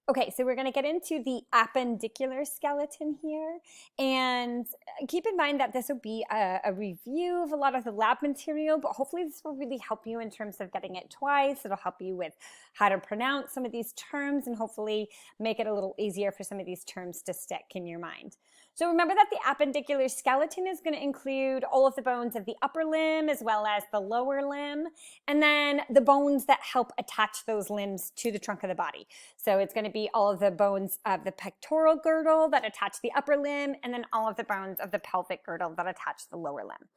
Okay, so we're going to get into the appendicular skeleton here. And keep in mind that this will be a review of a lot of the lab material, but hopefully this will really help you in terms of getting it twice. It'll help you with how to pronounce some of these terms and hopefully make it a little easier for some of these terms to stick in your mind. So remember that the appendicular skeleton is going to include all of the bones of the upper limb as well as the lower limb, and then the bones that help attach those limbs to the trunk of the body. So it's going to be all of the bones of the pectoral girdle that attach the upper limb, and then all of the bones of the pelvic girdle that attach the lower limb.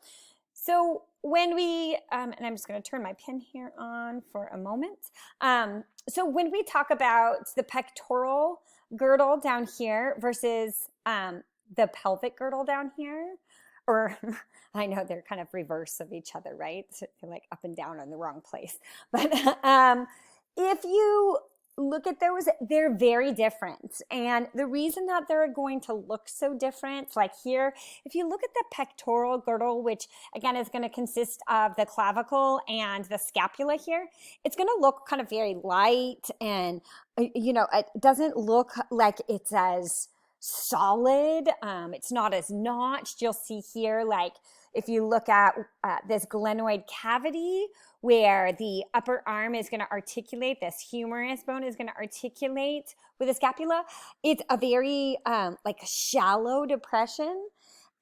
So when we, and I'm just going to turn my pin here on for a moment. So when we talk about the pectoral girdle down here versus the pelvic girdle down here, or I know they're kind of reverse of each other, right? So they're like up and down in the wrong place. But if you look at those, they're very different. And the reason that they're going to look so different, like here, if you look at the pectoral girdle, which again is going to consist of the clavicle and the scapula here, it's going to look kind of very light, and it doesn't look like it's as solid. It's not as notched. You'll see here, like if you look at this glenoid cavity where the upper arm is going to articulate, this humerus bone is going to articulate with the scapula, it's a very like a shallow depression.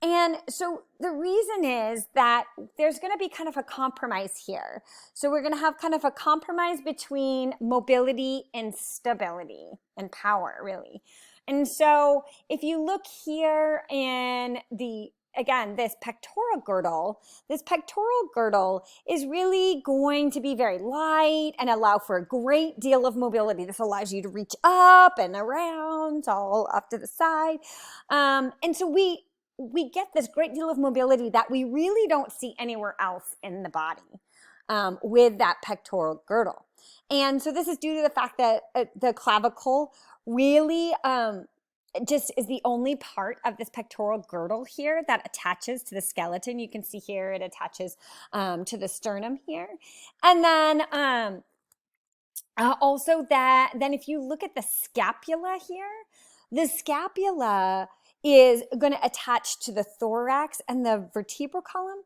And so the reason is that there's going to be kind of a compromise here. So we're going to have kind of a compromise between mobility and stability and power, really. And so if you look here in this pectoral girdle is really going to be very light and allow for a great deal of mobility. This allows you to reach up and around, all up to the side. And so we get this great deal of mobility that we really don't see anywhere else in the body with that pectoral girdle. And so this is due to the fact that the clavicle really just is the only part of this pectoral girdle here that attaches to the skeleton. You can see here it attaches to the sternum here. And then then if you look at the scapula here, the scapula is going to attach to the thorax and the vertebral column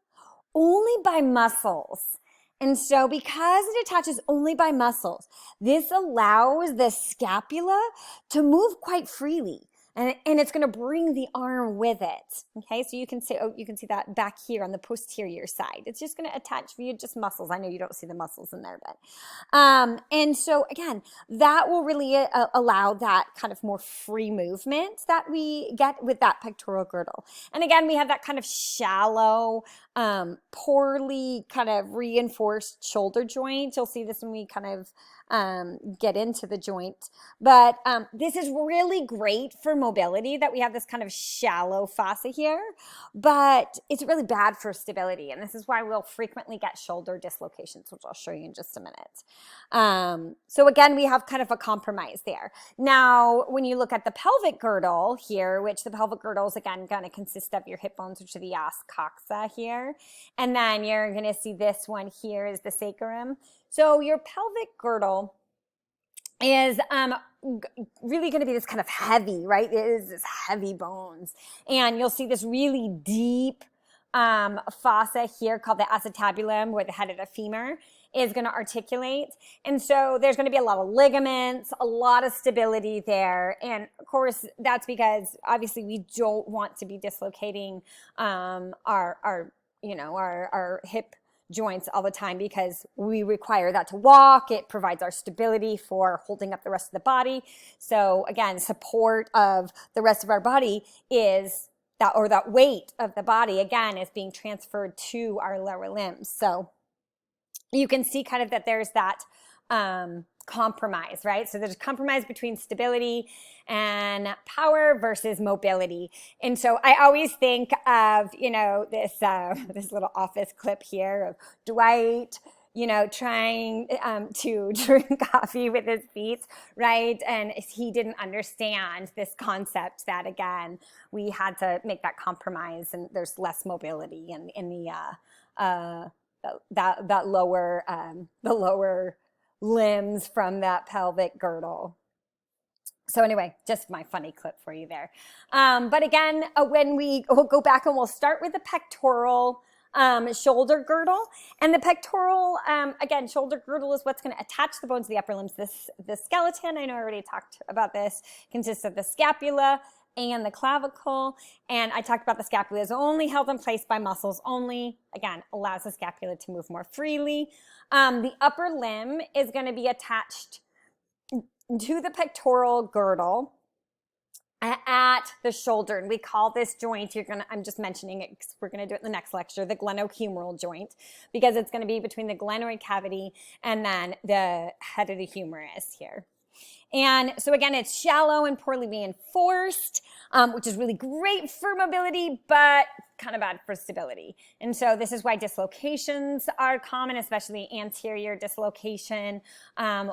only by muscles. And so because it attaches only by muscles, this allows the scapula to move quite freely. And it's going to bring the arm with it. Okay, so you can see that back here on the posterior side. It's just going to attach via just muscles. I know you don't see the muscles in there, but and so again, that will really allow that kind of more free movement that we get with that pectoral girdle. And again, we have that kind of shallow, poorly kind of reinforced shoulder joint. You'll see this when we kind of get into the joint. But this is really great for mobility, that we have this kind of shallow fossa here, but it's really bad for stability. And this is why we'll frequently get shoulder dislocations, which I'll show you in just a minute. So again, we have kind of a compromise there. Now, when you look at the pelvic girdle here, which the pelvic girdle is again going to consist of your hip bones, which are the os coxa here. And then you're going to see this one here is the sacrum. So your pelvic girdle is really going to be this kind of heavy, right? It is this heavy bones. And you'll see this really deep fossa here called the acetabulum, where the head of the femur is going to articulate. And so there's going to be a lot of ligaments, a lot of stability there. And of course, that's because obviously we don't want to be dislocating our hip joints all the time, because we require that to walk. It provides our stability for holding up the rest of the body. So again, support of the rest of our body is that, or that weight of the body again is being transferred to our lower limbs. So you can see kind of that there's that compromise, right? So there's a compromise between stability and power versus mobility. And so I always think of, this little office clip here of Dwight, trying to drink coffee with his feet, right? And he didn't understand this concept that, again, we had to make that compromise, and there's less mobility in the lower limbs from that pelvic girdle. So anyway, just my funny clip for you there. But again, when we'll go back and we'll start with the pectoral shoulder girdle. And the pectoral, again, shoulder girdle is what's going to attach the bones of the upper limbs. The skeleton, I know I already talked about this, consists of the scapula and the clavicle. And I talked about the scapula is only held in place by muscles only. Again, allows the scapula to move more freely. The upper limb is going to be attached to the pectoral girdle at the shoulder, and we call this joint, I'm just mentioning it because we're going to do it in the next lecture, the glenohumeral joint, because it's going to be between the glenoid cavity and then the head of the humerus here. And so again, it's shallow and poorly reinforced, which is really great for mobility, but kind of bad for stability. And so this is why dislocations are common, especially anterior dislocation,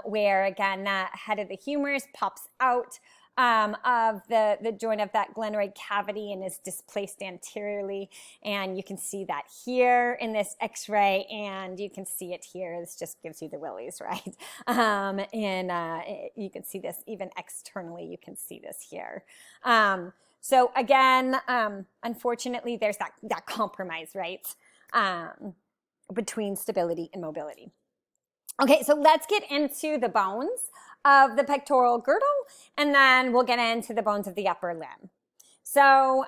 where again, that head of the humerus pops out of the joint of that glenoid cavity and is displaced anteriorly. And you can see that here in this x-ray, and you can see it here. This just gives you the willies, right? You can see this even externally. You can see this here. So again, unfortunately, there's that compromise, right, between stability and mobility. Okay, so let's get into the bones of the pectoral girdle, and then we'll get into the bones of the upper limb. So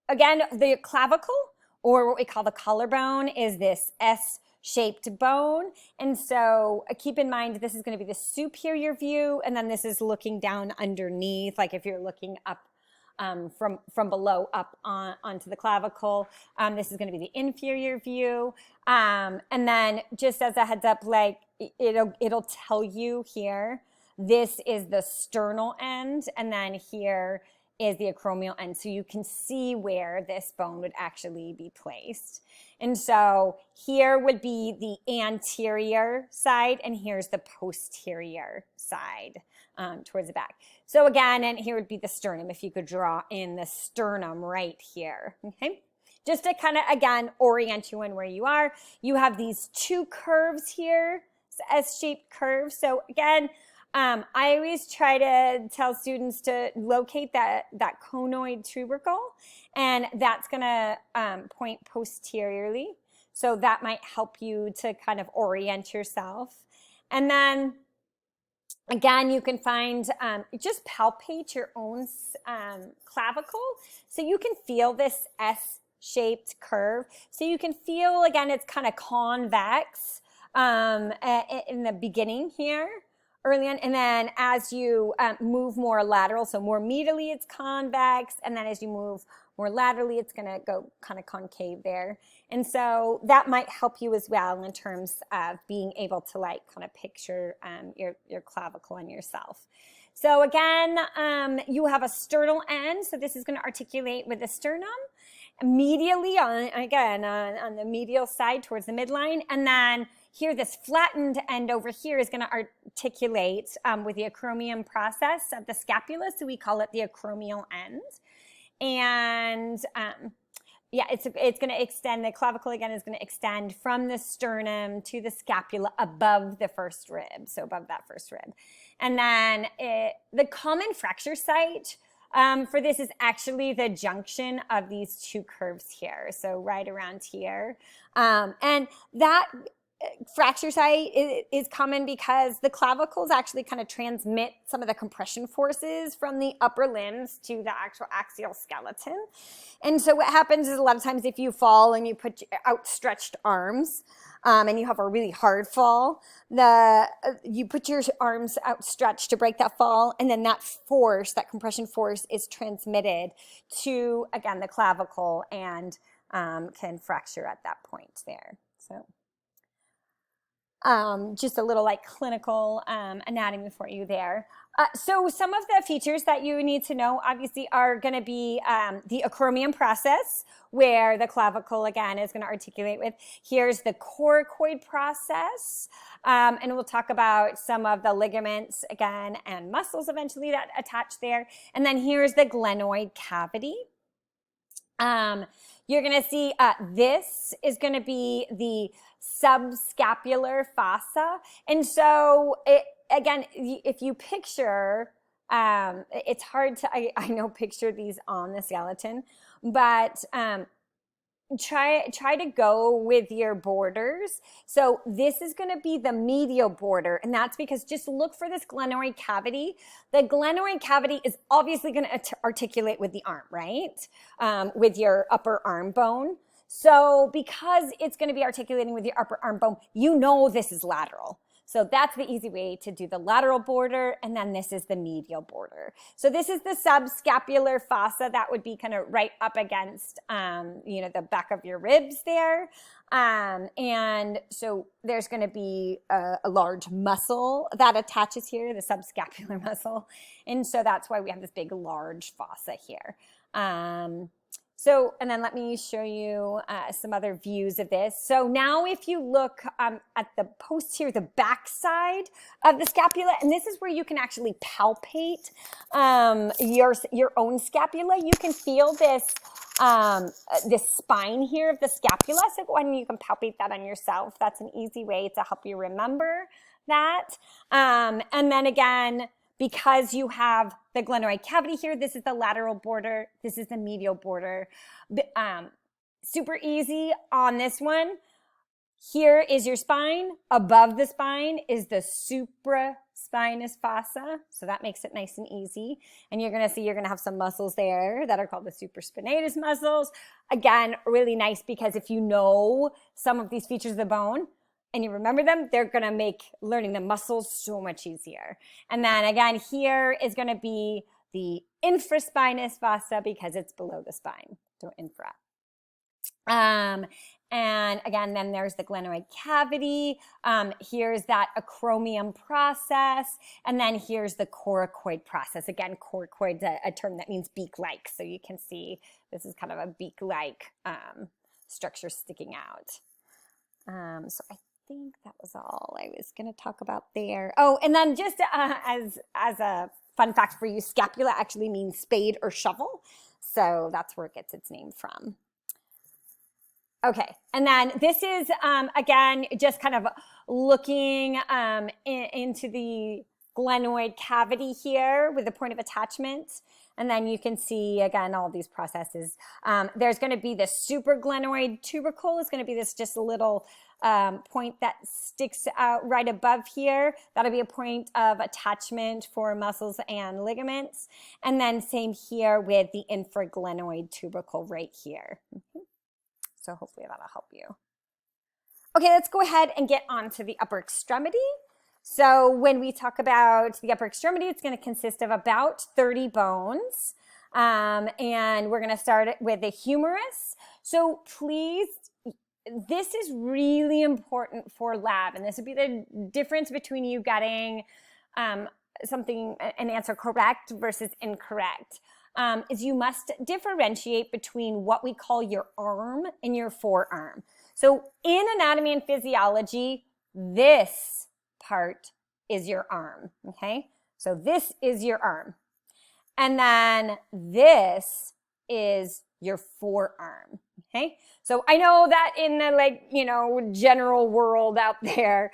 again, the clavicle, or what we call the collarbone, is this S-shaped bone. And so keep in mind, this is going to be the superior view, and then this is looking down underneath, like if you're looking up from below up onto the clavicle. This is going to be the inferior view. And then just as a heads up, like it'll tell you here, this is the sternal end, and then here is the acromial end. So you can see where this bone would actually be placed. And so here would be the anterior side, and here's the posterior side towards the back. So again, and here would be the sternum, if you could draw in the sternum right here, okay? Just to kind of, again, orient you in where you are. You have these two curves here, S-shaped curves. So again, I always try to tell students to locate that conoid tubercle, and that's going to point posteriorly. So that might help you to kind of orient yourself. And then, again, you can find, just palpate your own clavicle. So you can feel this S-shaped curve. So you can feel, again, it's kind of convex in the beginning here, early on. And then as you move more lateral, so more medially it's convex. And then as you move more laterally, it's going to go kind of concave there. And so that might help you as well in terms of being able to like kind of picture your clavicle and yourself. So again, you have a sternal end. So this is going to articulate with the sternum medially on the medial side towards the midline. And then here, this flattened end over here is going to articulate with the acromion process of the scapula. So we call it the acromial end. And yeah, it's going to extend, the clavicle again is going to extend from the sternum to the scapula above the first rib, so above that first rib. And then the common fracture site for this is actually the junction of these two curves here, so right around here. And that fracture site is common because the clavicles actually kind of transmit some of the compression forces from the upper limbs to the actual axial skeleton. And so what happens is a lot of times if you fall and you put outstretched arms and you have a really hard fall, you put your arms outstretched to break that fall, and then that force, that compression force, is transmitted to, again, the clavicle and can fracture at that point there. So just a little like clinical anatomy for you there. So some of the features that you need to know obviously are going to be the acromion process, where the clavicle again is going to articulate with. Here's the coracoid process, and we'll talk about some of the ligaments again and muscles eventually that attach there. And then here's the glenoid cavity. You're going to see this is going to be the subscapular fossa. And so, again, if you picture It's hard to, I know, picture these on the skeleton, but try to go with your borders. So this is going to be the medial border, and that's because just look for this glenoid cavity. The glenoid cavity is obviously going to articulate with the arm, right? With your upper arm bone. So because it's going to be articulating with your upper arm bone, you know this is lateral. So that's the easy way to do the lateral border, and then this is the medial border. So this is the subscapular fossa that would be kind of right up against, the back of your ribs there. And so there's going to be a large muscle that attaches here, the subscapular muscle. And so that's why we have this big, large fossa here. And then let me show you some other views of this. So now if you look at the posterior, the back side of the scapula, and this is where you can actually palpate your own scapula. You can feel this spine here of the scapula. So go ahead and you can palpate that on yourself. That's an easy way to help you remember that. And then again, because you have the glenoid cavity here, this is the lateral border, this is the medial border. Super easy on this one. Here is your spine. Above the spine is the supraspinous fossa. So that makes it nice and easy. And you're going to see you're going to have some muscles there that are called the supraspinatus muscles. Again, really nice because if you know some of these features of the bone, and you remember them, they're going to make learning the muscles so much easier. And then again, here is going to be the infraspinous fossa because it's below the spine, so infra. And again, then there's the glenoid cavity. Here's that acromion process. And then here's the coracoid process. Again, coracoid's a term that means beak-like. So you can see this is kind of a beak-like structure sticking out. So I think that was all I was going to talk about there. Oh, and then just as a fun fact for you, scapula actually means spade or shovel. So that's where it gets its name from. Okay, and then this is, again, just kind of looking into the glenoid cavity here with the point of attachment. And then you can see, again, all these processes. There's going to be the supraglenoid tubercle. It's going to be this just a little point that sticks out right above here. That'll be a point of attachment for muscles and ligaments. And then same here with the infraglenoid tubercle right here. So hopefully that'll help you. Okay, let's go ahead and get on to the upper extremity. So when we talk about the upper extremity, it's going to consist of about 30 bones. And we're going to start with the humerus. So please, this is really important for lab. And this would be the difference between you getting an answer correct versus incorrect. Is you must differentiate between what we call your arm and your forearm. So in anatomy and physiology, this part is your arm, okay? So this is your arm. And then this is your forearm, okay? So I know that in the general world out there,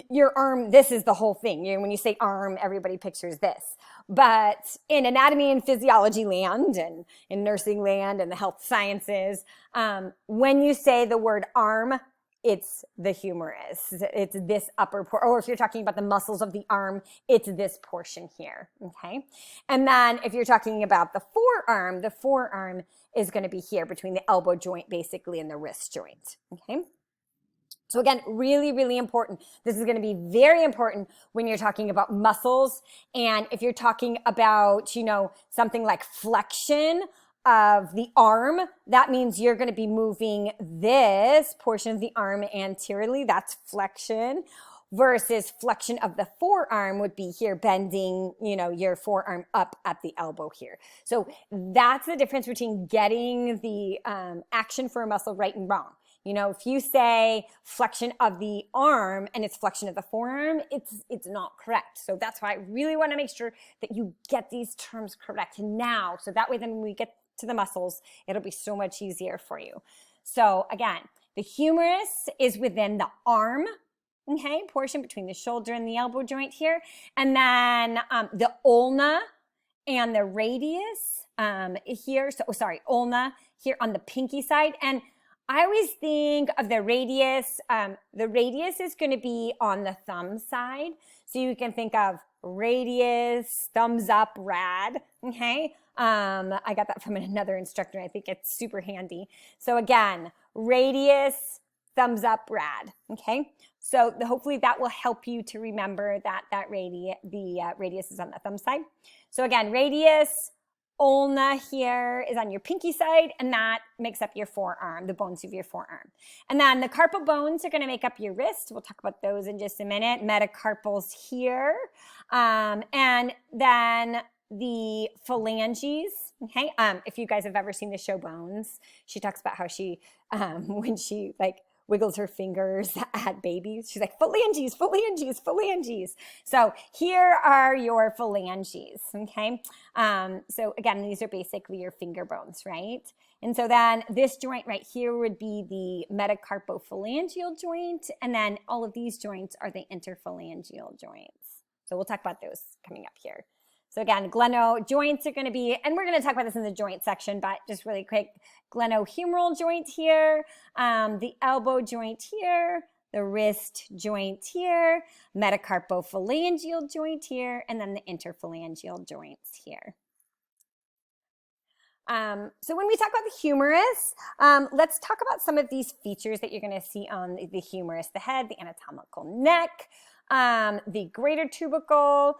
your arm, this is the whole thing. When you say arm, everybody pictures this. But in anatomy and physiology land and in nursing land and the health sciences, when you say the word arm, it's the humerus. It's this upper portion. Or if you're talking about the muscles of the arm, it's this portion here, okay? And then if you're talking about the forearm is going to be here between the elbow joint basically and the wrist joint, okay? So again, really, really important. This is going to be very important when you're talking about muscles. And if you're talking about, something like flexion of the arm, that means you're going to be moving this portion of the arm anteriorly. That's flexion. Versus flexion of the forearm would be here bending, your forearm up at the elbow here. So that's the difference between getting the action for a muscle right and wrong. If you say flexion of the arm and it's flexion of the forearm, it's not correct. So that's why I really want to make sure that you get these terms correct now. So that way then when we get to the muscles, it'll be so much easier for you. So again, the humerus is within the arm, okay, portion between the shoulder and the elbow joint here. And then the ulna and the radius here. So, ulna here on the pinky side. And I always think of the radius. The radius is going to be on the thumb side. So you can think of radius, thumbs up, rad, okay? I got that from another instructor. I think it's super handy. So again, radius, thumbs up, rad, okay? So hopefully that will help you to remember that the radius is on the thumb side. So again, radius, ulna here is on your pinky side, and that makes up your forearm, the bones of your forearm. And then the carpal bones are going to make up your wrist. We'll talk about those in just a minute. Metacarpals here. And then the phalanges, okay? If you guys have ever seen the show Bones, she talks about how she, when she wiggles her fingers at babies, she's like, phalanges, phalanges, phalanges. So here are your phalanges, okay? So again, these are basically your finger bones, right? And so then this joint right here would be the metacarpophalangeal joint, and then all of these joints are the interphalangeal joints. So we'll talk about those coming up here. So again, gleno joints are going to be, and we're going to talk about this in the joint section, but just really quick, glenohumeral joint here, the elbow joint here, the wrist joint here, metacarpophalangeal joint here, and then the interphalangeal joints here. So when we talk about the humerus, let's talk about some of these features that you're going to see on the humerus: the head, the anatomical neck, the greater tubercle,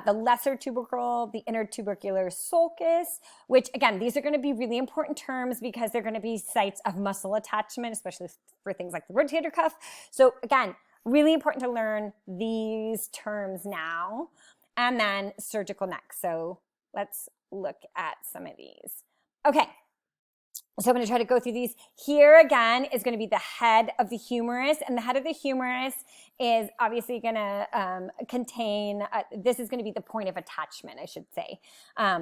the lesser tubercle, the intertubercular sulcus, which again, these are going to be really important terms because they're going to be sites of muscle attachment, especially for things like the rotator cuff. So again, really important to learn these terms now. And then surgical neck. So let's look at some of these. Okay. So I'm going to try to go through these. Here again is going to be the head of the humerus, and the head of the humerus is obviously going to contain, this is going to be the point of attachment, I should say.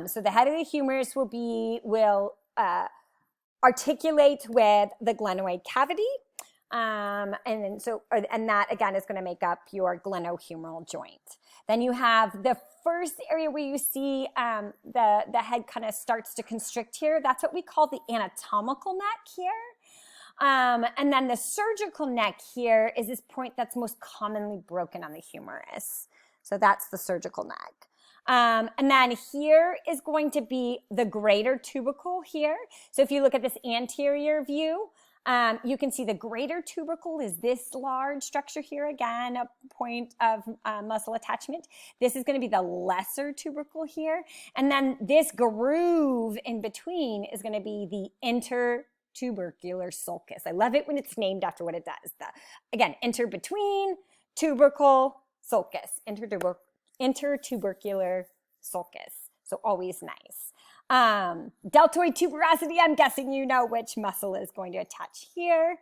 So the head of the humerus will articulate with the glenoid cavity. And that again is going to make up your glenohumeral joint. Then you have the first area where you see the head kind of starts to constrict here. That's what we call the anatomical neck here. And then the surgical neck here is this point that's most commonly broken on the humerus. So that's the surgical neck. And then here is going to be the greater tubercle here. So if you look at this anterior view, you can see the greater tubercle is this large structure here, again, a point of muscle attachment. This is going to be the lesser tubercle here. And then this groove in between is going to be the intertubercular sulcus. I love it when it's named after what it does. Again, between, tubercle, sulcus, intertubercular sulcus. So always nice. Deltoid tuberosity, I'm guessing you know which muscle is going to attach here.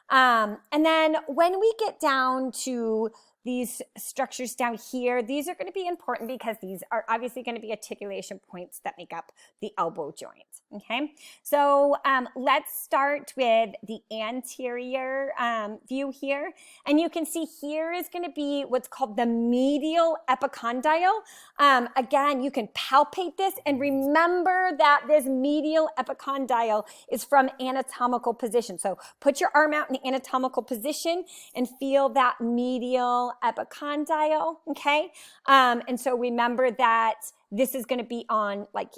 And then when we get down to these structures down here, these are going to be important because these are obviously going to be articulation points that make up the elbow joint. Okay, so let's start with the anterior view here. And you can see here is going to be what's called the medial epicondyle. Again, you can palpate this and remember that this medial epicondyle is from anatomical position. So put your arm out in anatomical position and feel that medial epicondyle, okay? And so remember that this is going to be on, like,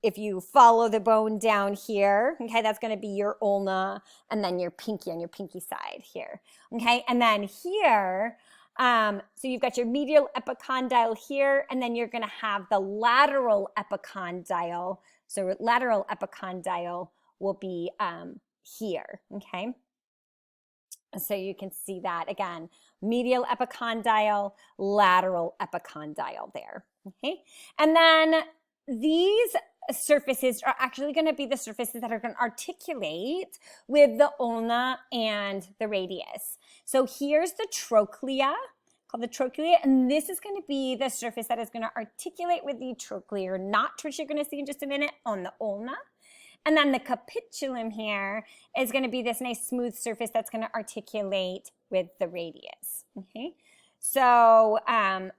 if you follow the bone down here, okay, that's going to be your ulna and then your pinky on your pinky side here, okay? And then here, so you've got your medial epicondyle here, and then you're going to have the lateral epicondyle. So lateral epicondyle will be here, okay? So you can see that again, medial epicondyle, lateral epicondyle there, okay? And then these surfaces are actually going to be the surfaces that are going to articulate with the ulna and the radius. So here's the trochlea, called the trochlea, and this is going to be the surface that is going to articulate with the trochlear notch, which you're going to see in just a minute on the ulna. And then the capitulum here is going to be this nice smooth surface that's going to articulate with the radius, Okay, so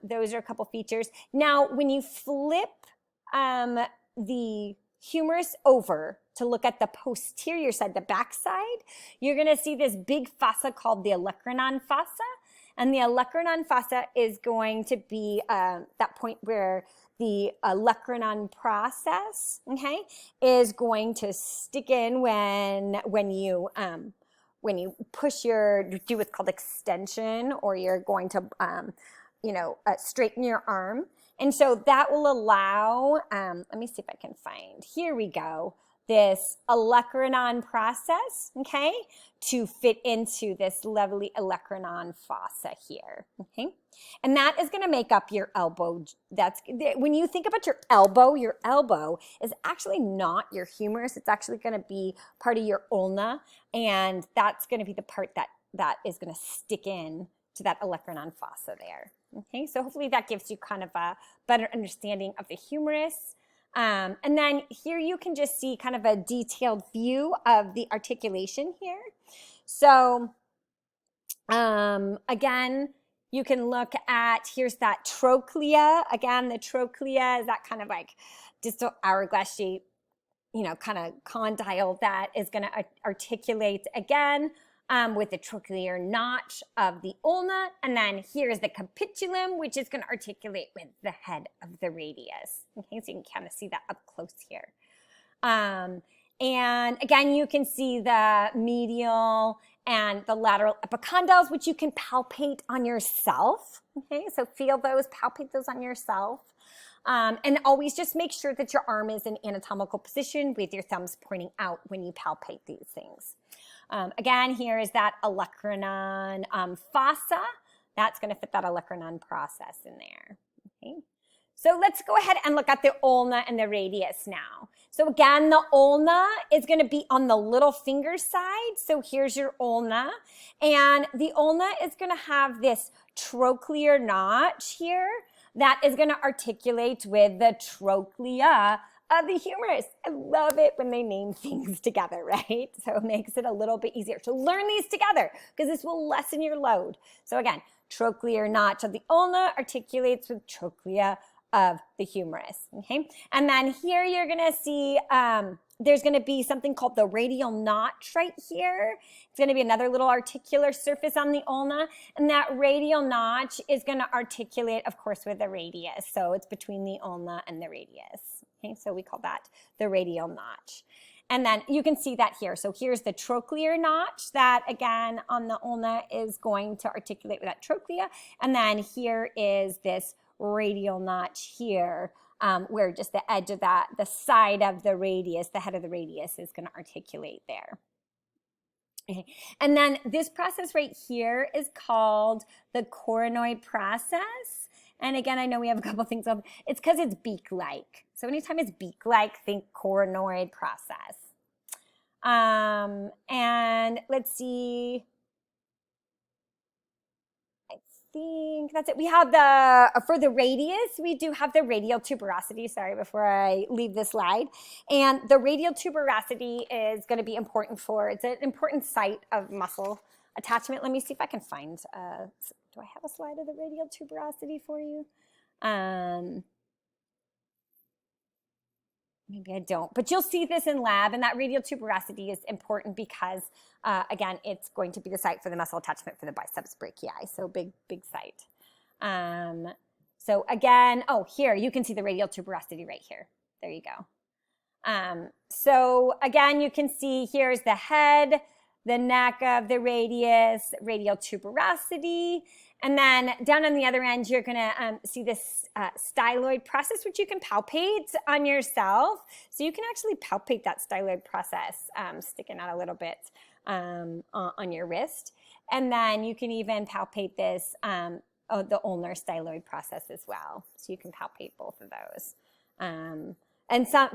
those are a couple features. Now, when you flip the humerus over to look at the posterior side, the back side, you're going to see this big fossa called the olecranon fossa. And the olecranon fossa is going to be that point where the olecranon process, okay, is going to stick in when you push do what's called extension, or you're going to straighten your arm. And so that will allow, let me see if I can find, here we go, this olecranon process, okay, to fit into this lovely olecranon fossa here, okay? And that is going to make up your elbow. That's when you think about your elbow is actually not your humerus. It's actually going to be part of your ulna, and that's going to be the part that is going to stick in to that olecranon fossa there. Okay, so hopefully that gives you kind of a better understanding of the humerus. And then here you can just see kind of a detailed view of the articulation here. So again, you can look at, here's that trochlea. Again, the trochlea is that kind of like distal hourglass shape, kind of condyle that is going to articulate again with the trochlear notch of the ulna. And then here's the capitulum, which is going to articulate with the head of the radius. Okay, so you can kind of see that up close here. And again, you can see the medial and the lateral epicondyles, which you can palpate on yourself. Okay, so feel those, palpate those on yourself. And always just make sure that your arm is in anatomical position with your thumbs pointing out when you palpate these things. Again, here is that olecranon fossa. That's going to fit that olecranon process in there. Okay. So let's go ahead and look at the ulna and the radius now. So again, the ulna is going to be on the little finger side. So here's your ulna. And the ulna is going to have this trochlear notch here that is going to articulate with the trochlea of the humerus. I love it when they name things together, right? So it makes it a little bit easier to learn these together because this will lessen your load. So again, trochlear notch of the ulna articulates with trochlea of the humerus, okay? And then here you're gonna see there's gonna be something called the radial notch right here. It's gonna be another little articular surface on the ulna, and that radial notch is gonna articulate, of course, with the radius. So it's between the ulna and the radius, okay? So we call that the radial notch. And then you can see that here. So here's the trochlear notch that, again, on the ulna is going to articulate with that trochlea. And then here is this radial notch here, where just the edge of that, the side of the radius, the head of the radius is going to articulate there. Okay. And then this process right here is called the coronoid process. And again, I know we have a couple things on, it's because it's beak-like. So anytime it's beak-like, think coronoid process. And let's see, I think that's it. We have for the radius, we do have the radial tuberosity, sorry, before I leave this slide. And the radial tuberosity is going to be important it's an important site of muscle attachment. Let me see if I can find, do I have a slide of the radial tuberosity for you? Maybe I don't, but you'll see this in lab, and that radial tuberosity is important because, again, it's going to be the site for the muscle attachment for the biceps brachii, so big site. So again, oh, here, you can see the radial tuberosity right here. There you go. So again, you can see here's the head, the neck of the radius, radial tuberosity. And then down on the other end, you're going to see this styloid process, which you can palpate on yourself. So you can actually palpate that styloid process sticking out a little bit on your wrist. And then you can even palpate this, the ulnar styloid process as well. So you can palpate both of those. And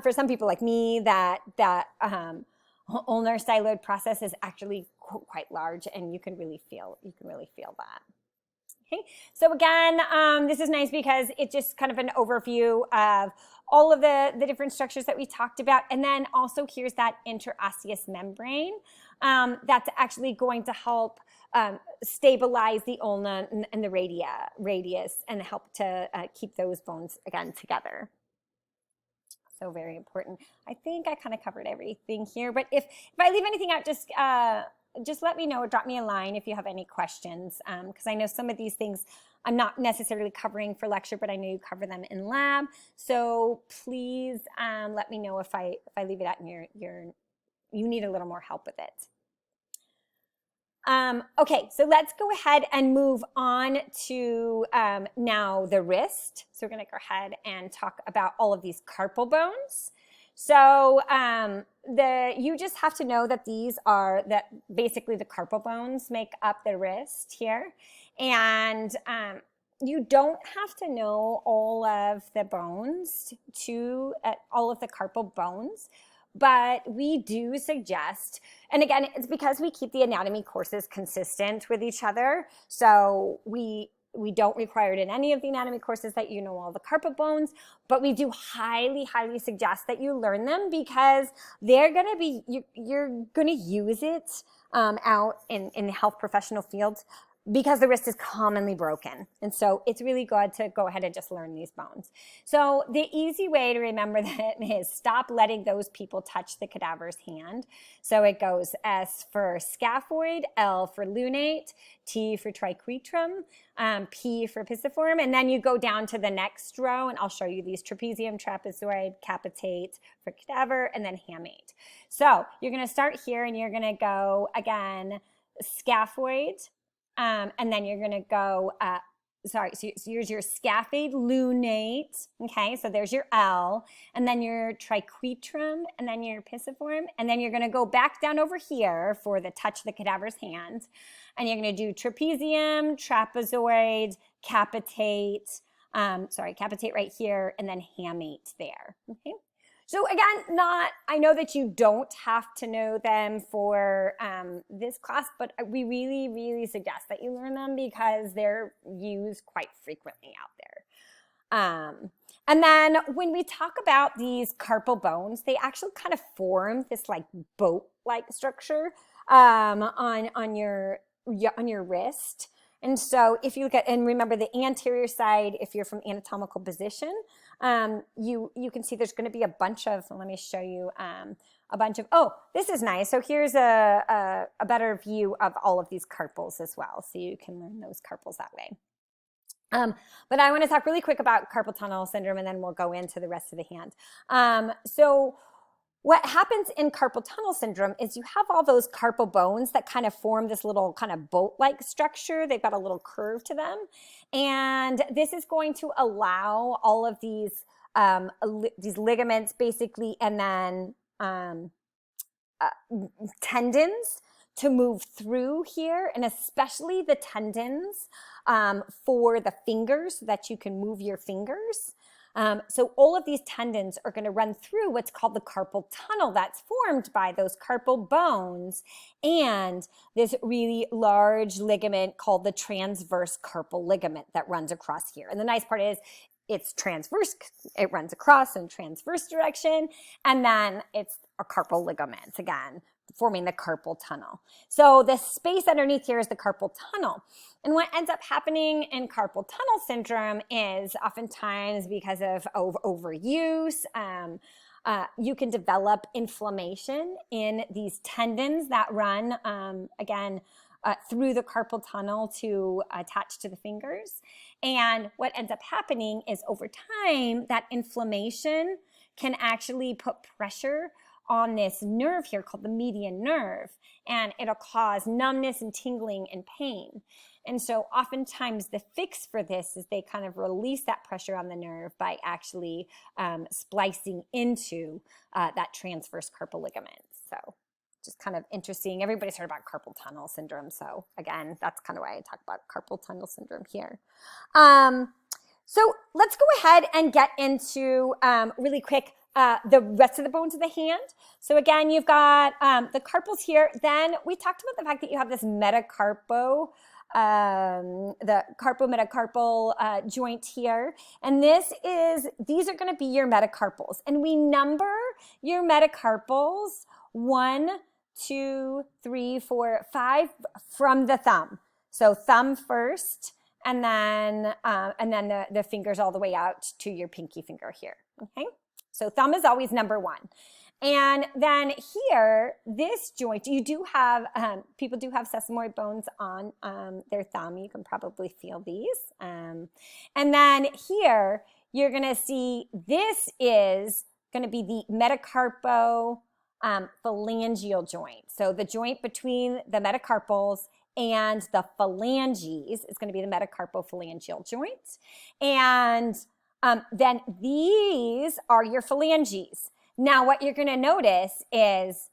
for some people like me, that ulnar styloid process is actually quite large, and you can really feel that. Okay, so again, this is nice because it's just kind of an overview of all of the different structures that we talked about. And then also here's that interosseous membrane that's actually going to help stabilize the ulna and the radius and help to keep those bones, again, together. So very important. I think I kind of covered everything here, but if I leave anything out, just let me know or drop me a line if you have any questions, because I know some of these things I'm not necessarily covering for lecture, but I know you cover them in lab. So please let me know if I leave it out and you need a little more help with it. Okay, so let's go ahead and move on to now the wrist. So we're going to go ahead and talk about all of these carpal bones. So you just have to know that basically the carpal bones make up the wrist here. And you don't have to know all of the bones, all of the carpal bones. But we do suggest, and again, it's because we keep the anatomy courses consistent with each other. So we don't require it in any of the anatomy courses that you know all the carpal bones, but we do highly, highly suggest that you learn them because you're going to use it out in the health professional fields, because the wrist is commonly broken. And so it's really good to go ahead and just learn these bones. So the easy way to remember that is stop letting those people touch the cadaver's hand. So it goes S for scaphoid, L for lunate, T for triquetrum, P for pisiform, and then you go down to the next row, and I'll show you these: trapezium, trapezoid, capitate for cadaver, and then hamate. So you're going to start here, and you're going to go, again, scaphoid, and then you're going to go, so here's your scaphoid, lunate, okay, so there's your L, and then your triquetrum, and then your pisiform, and then you're going to go back down over here for the touch the cadaver's hand, and you're going to do trapezium, trapezoid, capitate, capitate right here, and then hamate there, okay? So again, I know that you don't have to know them for this class, but we really, really suggest that you learn them because they're used quite frequently out there. And then when we talk about these carpal bones, they actually kind of form this like boat-like structure on your wrist. And so if you look at, and remember the anterior side, if you're from anatomical position, you can see there's going to be a bunch of, let me show you a bunch of, oh, this is nice. So here's a better view of all of these carpals as well. So you can learn those carpals that way. But I want to talk really quick about carpal tunnel syndrome, and then we'll go into the rest of the hand. So what happens in carpal tunnel syndrome is you have all those carpal bones that kind of form this little kind of boat-like structure. They've got a little curve to them. And this is going to allow all of these ligaments basically, and then tendons to move through here, and especially the tendons for the fingers, so that you can move your fingers. So all of these tendons are going to run through what's called the carpal tunnel that's formed by those carpal bones and this really large ligament called the transverse carpal ligament that runs across here. And the nice part is it's transverse, it runs across in transverse direction, and then it's a carpal ligament again, forming the carpal tunnel. So the space underneath here is the carpal tunnel. And what ends up happening in carpal tunnel syndrome is oftentimes because of overuse, you can develop inflammation in these tendons that run, through the carpal tunnel to attach to the fingers. And what ends up happening is over time, that inflammation can actually put pressure on this nerve here called the median nerve, and it'll cause numbness and tingling and pain. And so oftentimes the fix for this is they kind of release that pressure on the nerve by actually splicing into that transverse carpal ligament. So just kind of interesting. Everybody's heard about carpal tunnel syndrome. So again, that's kind of why I talk about carpal tunnel syndrome here. So let's go ahead and get into really quick the rest of the bones of the hand. So again, you've got the carpals here. Then we talked about the fact that you have this metacarpo, the carpometacarpal joint here. And these are going to be your metacarpals. And we number your metacarpals 1 2, 3, 4, 5 from the thumb. So thumb first, and then the fingers all the way out to your pinky finger here. Okay, so thumb is always number 1. And then here, this joint, you do have, people do have sesamoid bones on their thumb. You can probably feel these. And then here, you're going to see this is going to be the metacarpophalangeal joint. So the joint between the metacarpals and the phalanges is going to be the metacarpophalangeal joint. And then these are your phalanges. Now, what you're going to notice is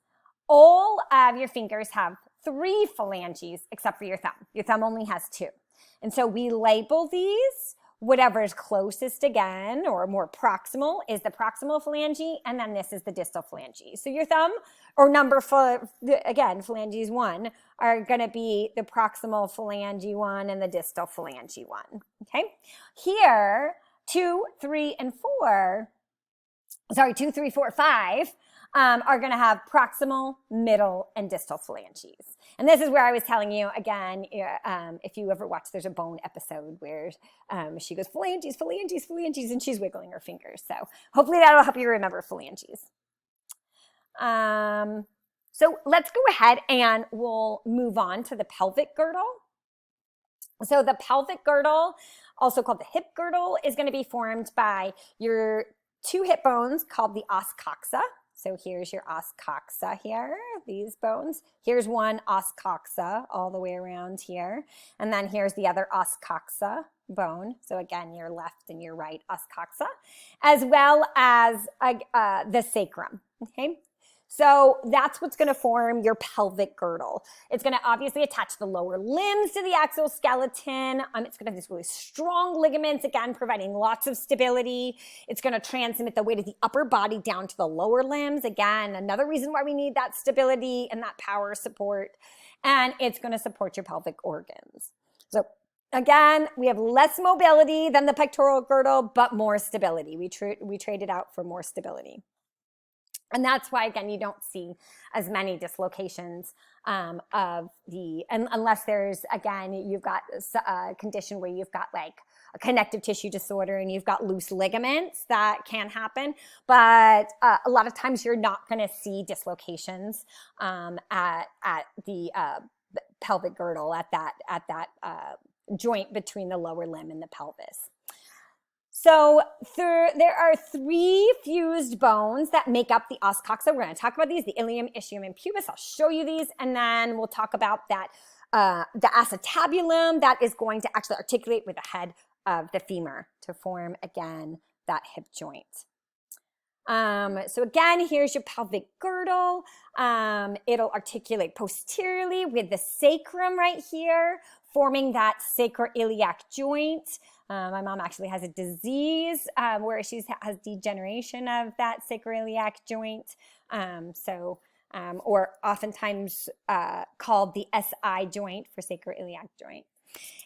all of your fingers have 3 phalanges except for your thumb. Your thumb only has 2. And so we label these. Whatever is closest again, or more proximal, is the proximal phalange, and then this is the distal phalange. So your thumb, or again, phalanges 1, are going to be the proximal phalange 1 and the distal phalange 1. Okay? Here, 2, 3, 4, 5 are going to have proximal, middle, and distal phalanges. And this is where I was telling you, again, if you ever watch, there's a Bone episode where she goes, phalanges, phalanges, phalanges, and she's wiggling her fingers. So hopefully that'll help you remember phalanges. So let's go ahead and we'll move on to the pelvic girdle. So the pelvic girdle, also called the hip girdle, is going to be formed by your 2 hip bones called the os coxa. So here's your os coxa here, these bones. Here's one os coxa all the way around here. And then here's the other os coxa bone. So again, your left and your right os coxa, as well as the sacrum, okay? So that's what's going to form your pelvic girdle. It's going to obviously attach the lower limbs to the exoskeleton. It's going to have these really strong ligaments, again, providing lots of stability. It's going to transmit the weight of the upper body down to the lower limbs. Again, another reason why we need that stability and that power support. And it's going to support your pelvic organs. So again, we have less mobility than the pectoral girdle, but more stability. We trade it out for more stability. And that's why, again, you don't see as many dislocations unless there's, again, you've got a condition where you've got like a connective tissue disorder and you've got loose ligaments that can happen. But a lot of times you're not going to see dislocations at the pelvic girdle, at that joint between the lower limb and the pelvis. So there are 3 fused bones that make up the os coxa. We're going to talk about these, the ilium, ischium, and pubis. I'll show you these, and then we'll talk about that, the acetabulum that is going to actually articulate with the head of the femur to form, again, that hip joint. So again, here's your pelvic girdle. It'll articulate posteriorly with the sacrum right here, forming that sacroiliac joint. My mom actually has a disease where she has degeneration of that sacroiliac joint. Or oftentimes called the SI joint for sacroiliac joint.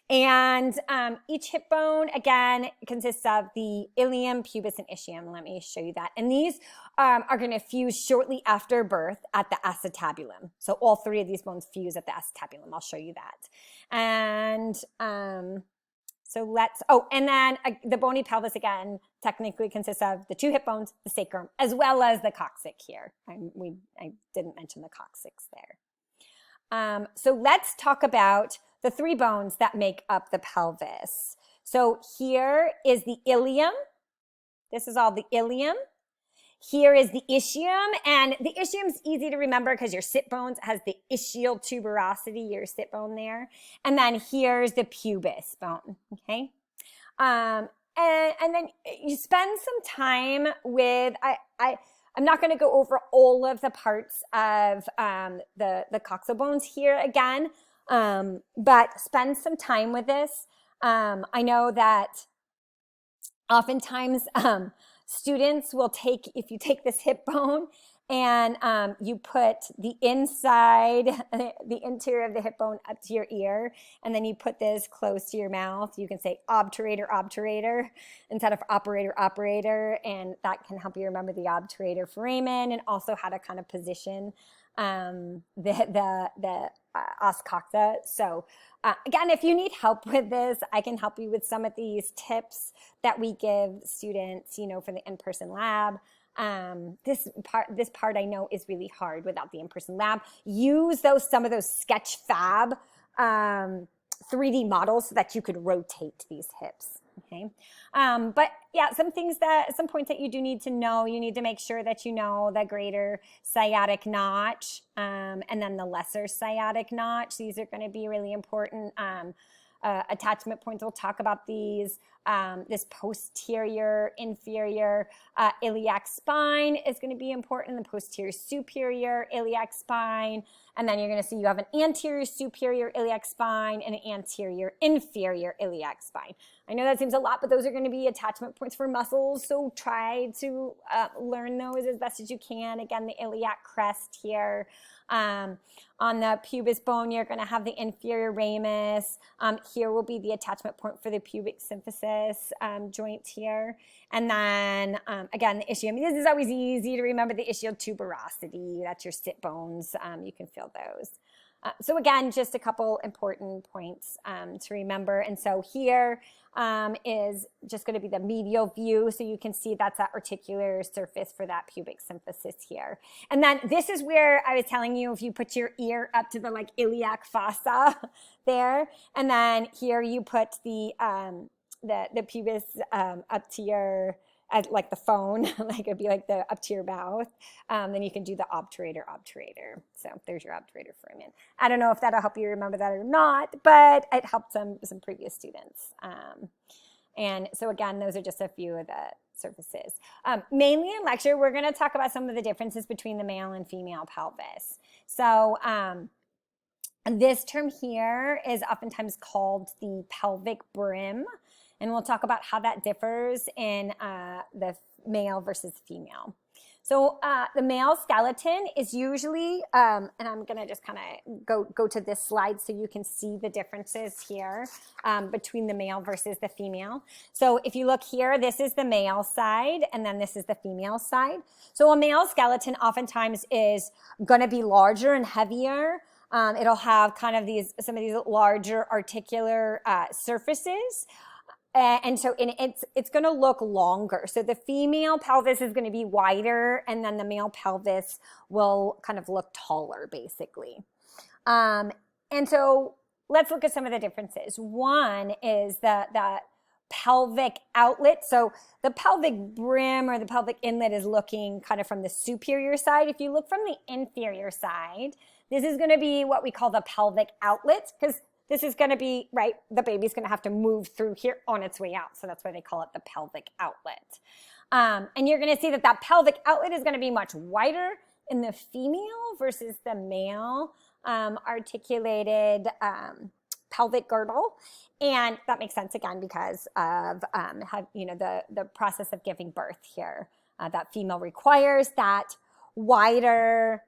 And each hip bone, again, consists of the ilium, pubis, and ischium. Let me show you that. And these are going to fuse shortly after birth at the acetabulum. So all 3 of these bones fuse at the acetabulum. I'll show you that. And and then the bony pelvis, again, technically consists of the 2 hip bones, the sacrum, as well as the coccyx here. I didn't mention the coccyx there. So let's talk about the 3 bones that make up the pelvis. So here is the ilium. This is all the ilium. Here is the ischium, and the ischium is easy to remember because your sit bones has the ischial tuberosity, your sit bone there. And then here's the pubis bone, okay? And then you spend some time with, I'm not going to go over all of the parts of the coxobones here again, but spend some time with this. I know that oftentimes students will if you take this hip bone and you put the inside, the interior of the hip bone up to your ear, and then you put this close to your mouth, you can say obturator, obturator, instead of operator, operator, and that can help you remember the obturator foramen and also how to kind of position os coxa. So again, if you need help with this, I can help you with some of these tips that we give students, you know, for the in-person lab. This part I know is really hard without the in-person lab. Use some of those Sketch-Fab 3D models so that you could rotate these hips. Okay. But yeah, some points that you do need to know. You need to make sure that you know the greater sciatic notch, and then the lesser sciatic notch. These are going to be really important. Attachment points, we'll talk about these. This posterior, inferior iliac spine is going to be important. The posterior superior iliac spine. And then you're going to see you have an anterior superior iliac spine and an anterior inferior iliac spine. I know that seems a lot, but those are going to be attachment points for muscles. So try to learn those as best as you can. Again, the iliac crest here. On the pubis bone, you're going to have the inferior ramus. Here will be the attachment point for the pubic symphysis joint here. And then, again, the ischium. This is always easy to remember, the ischial tuberosity. That's your sit bones. You can feel those. So again, just a couple important points to remember. And so here is just going to be the medial view. So you can see that's that articular surface for that pubic symphysis here. And then this is where I was telling you, if you put your ear up to the like iliac fossa there, and then here you put the pubis up to your, like the phone, like it'd be like the up to your mouth. Then you can do the obturator. So there's your obturator foramen. I don't know if that'll help you remember that or not, but it helped some previous students. And so again, those are just a few of the surfaces. Mainly in lecture, we're going to talk about some of the differences between the male and female pelvis. So this term here is oftentimes called the pelvic brim. And we'll talk about how that differs in the male versus female. So the male skeleton is usually, and I'm going to just kind of go to this slide so you can see the differences here between the male versus the female. So if you look here, this is the male side, and then this is the female side. So a male skeleton oftentimes is going to be larger and heavier. It'll have kind of some of these larger articular surfaces. And so it's going to look longer. So the female pelvis is going to be wider, and then the male pelvis will kind of look taller, basically. And so let's look at some of the differences. One is the pelvic outlet. So the pelvic brim or the pelvic inlet is looking kind of from the superior side. If you look from the inferior side, this is going to be what we call the pelvic outlet, because this is going to be, right, the baby's going to have to move through here on its way out. So that's why they call it the pelvic outlet. And you're going to see that pelvic outlet is going to be much wider in the female versus the male articulated pelvic girdle. And that makes sense, again, because of the process of giving birth here. That female requires that wider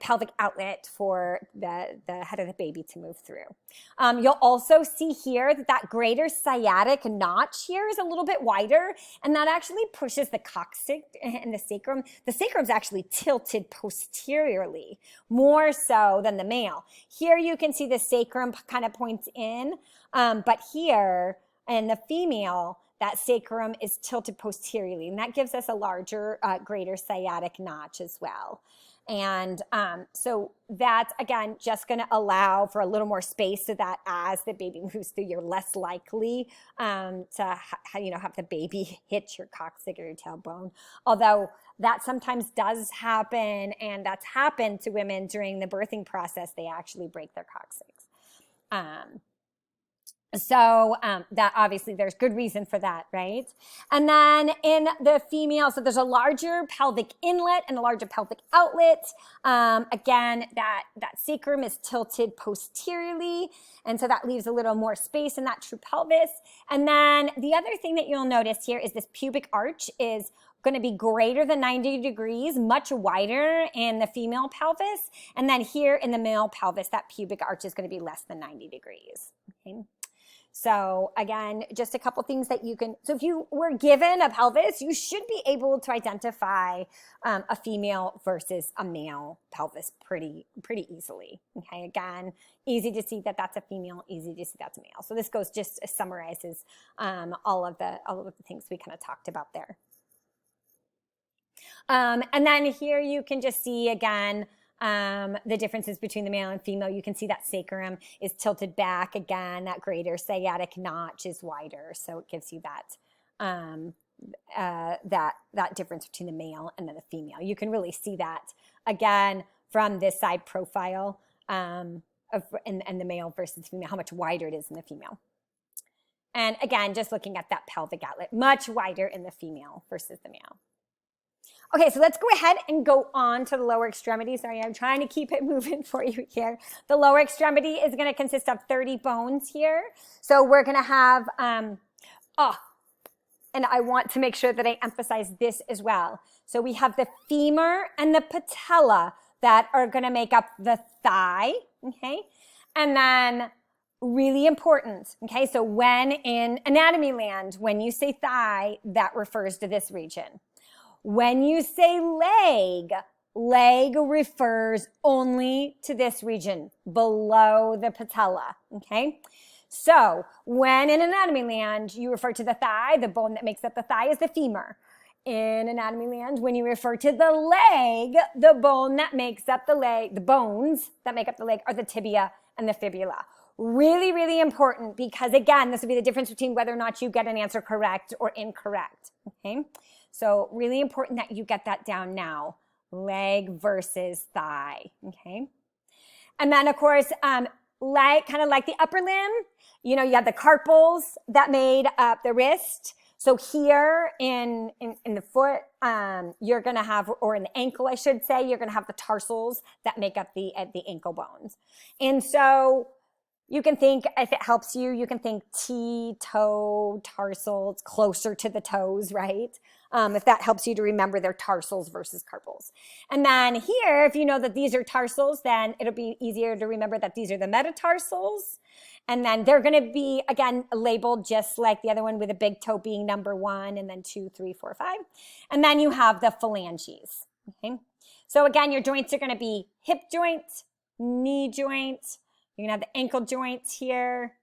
pelvic outlet for the head of the baby to move through. You'll also see here that greater sciatic notch here is a little bit wider, and that actually pushes the coccyx and the sacrum. The sacrum is actually tilted posteriorly, more so than the male. Here you can see the sacrum kind of points in, but here in the female, that sacrum is tilted posteriorly, and that gives us a larger, greater sciatic notch as well. And so that's, again, just going to allow for a little more space so that as the baby moves through, you're less likely to have the baby hit your coccyx or your tailbone. Although that sometimes does happen, and that's happened to women during the birthing process. They actually break their coccyx. So that obviously there's good reason for that, right? And then in the female, so there's a larger pelvic inlet and a larger pelvic outlet. Again, that sacrum is tilted posteriorly, and so that leaves a little more space in that true pelvis. And then the other thing that you'll notice here is this pubic arch is going to be greater than 90 degrees, much wider in the female pelvis. And then here in the male pelvis, that pubic arch is going to be less than 90 degrees. Okay. So again, just a couple things that you can, so if you were given a pelvis, you should be able to identify a female versus a male pelvis pretty easily. Okay, again, easy to see that that's a female, easy to see that's a male. So this goes just summarizes all of the things we kind of talked about there. And then here you can just see again the differences between the male and female. You can see that sacrum is tilted back again. That greater sciatic notch is wider, so it gives you that that difference between the male and then the female. You can really see that again from this side profile and the male versus female, how much wider it is in the female. And again, just looking at that pelvic outlet, much wider in the female versus the male. Okay, so let's go ahead and go on to the lower extremity. Sorry, I'm trying to keep it moving for you here. The lower extremity is going to consist of 30 bones here. So we're going to have, and I want to make sure that I emphasize this as well. So we have the femur and the patella that are going to make up the thigh, okay? And then really important, okay? So when in anatomy land, when you say thigh, that refers to this region. When you say leg, leg refers only to this region below the patella, okay? So when in anatomy land, you refer to the thigh, the bone that makes up the thigh is the femur. In anatomy land, when you refer to the leg, the bone that makes up the leg, the bones that make up the leg are the tibia and the fibula. Really, really important because again, this will be the difference between whether or not you get an answer correct or incorrect, okay? So really important that you get that down now, leg versus thigh, okay? And then of course, leg, kind of like the upper limb, you know, you have the carpals that made up the wrist. So here in the foot, you're going to have, or in the ankle, I should say, you're going to have the tarsals that make up the ankle bones. And so you can think, if it helps you, you can think toe, tarsals, closer to the toes, right? If that helps you to remember their tarsals versus carpals. And then here, if you know that these are tarsals, then it'll be easier to remember that these are the metatarsals. And then they're going to be, again, labeled just like the other one with a big toe being number 1, and then 2, 3, 4, 5. And then you have the phalanges, okay? So again, your joints are going to be hip joint, knee joint. You're going to have the ankle joints here.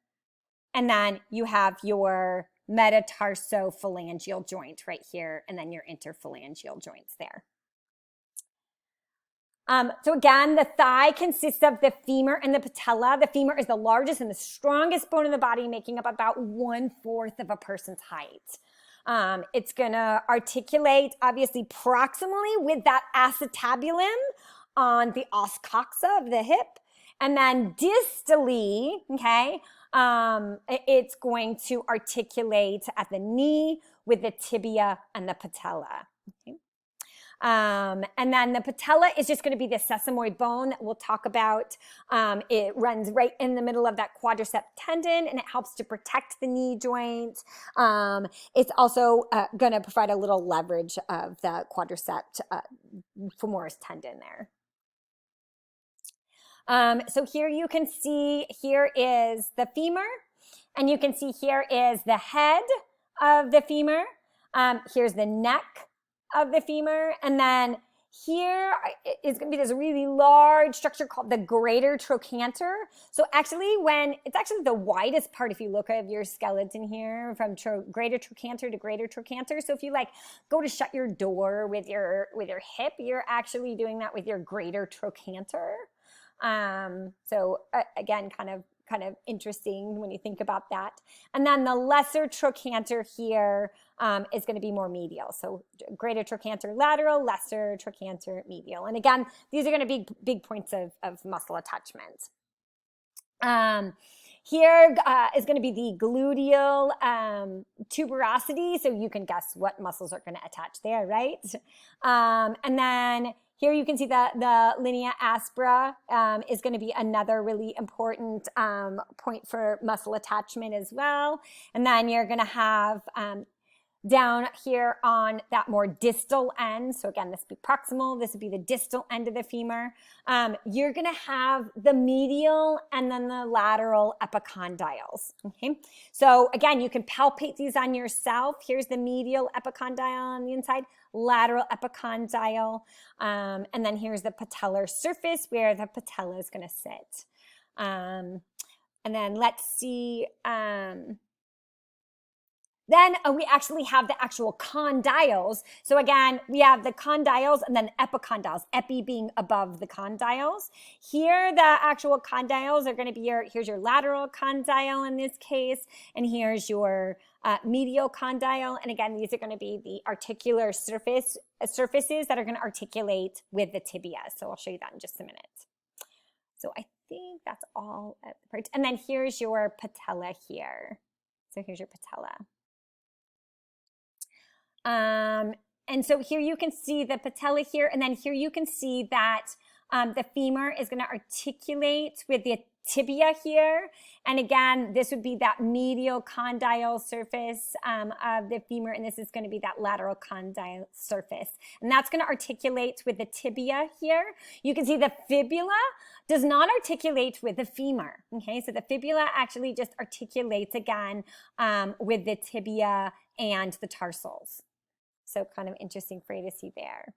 And then you have your metatarsophalangeal joint right here, and then your interphalangeal joints there. So again, the thigh consists of the femur and the patella. The femur is the largest and the strongest bone in the body, making up about 1/4 of a person's height. It's going to articulate, obviously, proximally with that acetabulum on the os coxa of the hip. And then distally, okay, it's going to articulate at the knee with the tibia and the patella. Okay. And then the patella is just going to be the sesamoid bone that we'll talk about. It runs right in the middle of that quadricep tendon, and it helps to protect the knee joint. It's also going to provide a little leverage of the quadricep femoris tendon there. So here you can see, here is the femur, and you can see here is the head of the femur. Here's the neck of the femur, and then here is going to be this really large structure called the greater trochanter. So actually, it's actually the widest part if you look at your skeleton here, from greater trochanter to greater trochanter. So if you like go to shut your door with your hip, you're actually doing that with your greater trochanter. So again, kind of interesting when you think about that. And then the lesser trochanter here is going to be more medial. So greater trochanter lateral, lesser trochanter medial. And again, these are going to be big points of muscle attachment. Here is going to be the gluteal tuberosity. So you can guess what muscles are going to attach there, right? And then here you can see the linea aspera is going to be another really important point for muscle attachment as well. And then you're going to have down here on that more distal end. So again, this would be proximal. This would be the distal end of the femur. You're going to have the medial and then the lateral epicondyles. Okay. So again, you can palpate these on yourself. Here's the medial epicondyle on the inside, lateral epicondyle. And then here's the patellar surface where the patella is going to sit. And then let's see, then we actually have the actual condyles. So again, we have the condyles and then epicondyles, epi being above the condyles. Here, the actual condyles are going to be here's your lateral condyle in this case, and here's your medial condyle. And again, these are going to be the articular surfaces that are going to articulate with the tibia. So I'll show you that in just a minute. So I think that's all at the part. And then here's your patella here. So here's your patella. And so here you can see the patella here, and then here you can see that the femur is going to articulate with the tibia here. And again, this would be that medial condyle surface of the femur, and this is going to be that lateral condyle surface. And that's going to articulate with the tibia here. You can see the fibula does not articulate with the femur. Okay, so the fibula actually just articulates again with the tibia and the tarsals. So kind of interesting for you to see there.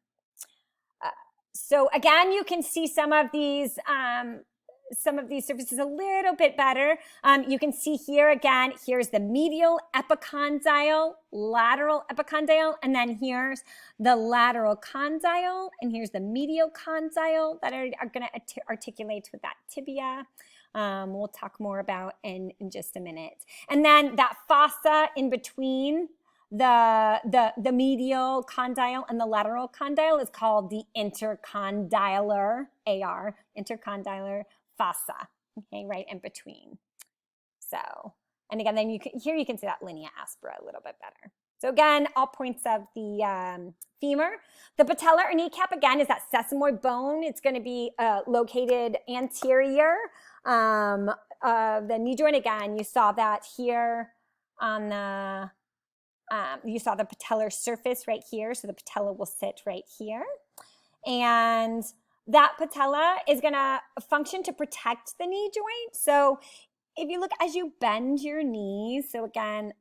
So again, you can see some of these surfaces a little bit better. You can see here again, here's the medial epicondyle, lateral epicondyle, and then here's the lateral condyle, and here's the medial condyle that are going to articulate with that tibia. We'll talk more about in just a minute. And then that fossa in between the medial condyle and the lateral condyle is called the intercondylar, intercondylar fossa, okay, right in between. So, and again, then you can see that linea aspera a little bit better. So again, all points of the femur. The patella or kneecap, again, is that sesamoid bone. It's going to be located anterior of the knee joint. Again, you saw that here on the you saw the patellar surface right here, so the patella will sit right here. And that patella is going to function to protect the knee joint. So if you look as you bend your knees, so again,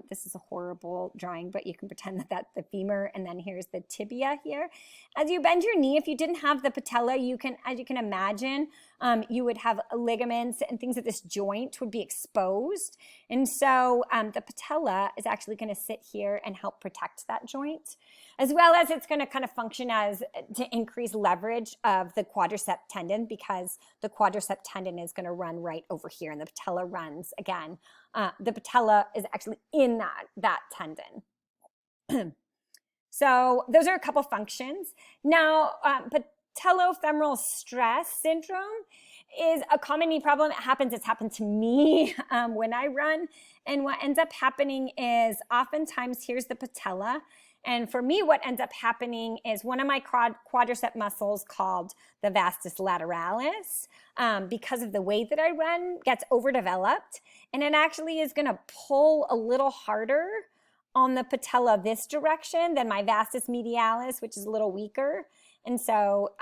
this is a horrible drawing, but you can pretend that that's the femur, and then here's the tibia here. As you bend your knee, if you didn't have the patella, you can, as you can imagine, you would have ligaments and things of this joint would be exposed. And so the patella is actually going to sit here and help protect that joint, as well as it's going to kind of function as to increase leverage of the quadricep tendon, because the quadricep tendon is going to run right over here, and the patella runs again. The patella is actually in that tendon. So those are a couple functions. Now, patellofemoral stress syndrome is a common knee problem. It's happened to me when I run. And what ends up happening is oftentimes here's the patella. And for me, what ends up happening is one of my quadricep muscles called the vastus lateralis, because of the way that I run, gets overdeveloped. And it actually is going to pull a little harder on the patella this direction than my vastus medialis, which is a little weaker. And so,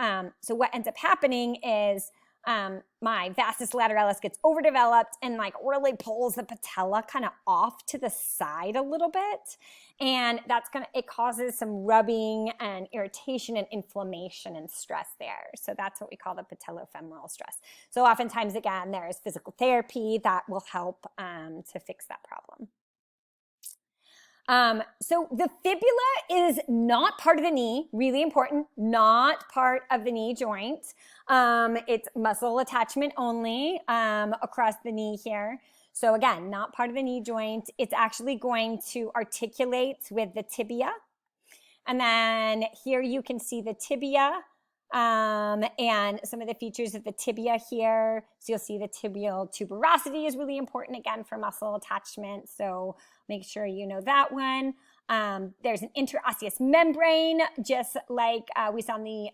so what ends up happening is my vastus lateralis gets overdeveloped and like really pulls the patella kind of off to the side a little bit. And it causes some rubbing and irritation and inflammation and stress there. So that's what we call the patellofemoral stress. So oftentimes, again, there is physical therapy that will help to fix that problem. So the fibula is not part of the knee, really important, not part of the knee joint. It's muscle attachment only across the knee here. So again, not part of the knee joint. It's actually going to articulate with the tibia. And then here you can see the tibia and some of the features of the tibia here. So you'll see the tibial tuberosity is really important, again, for muscle attachment. So make sure you know that one. There's an interosseous membrane, just like we saw in the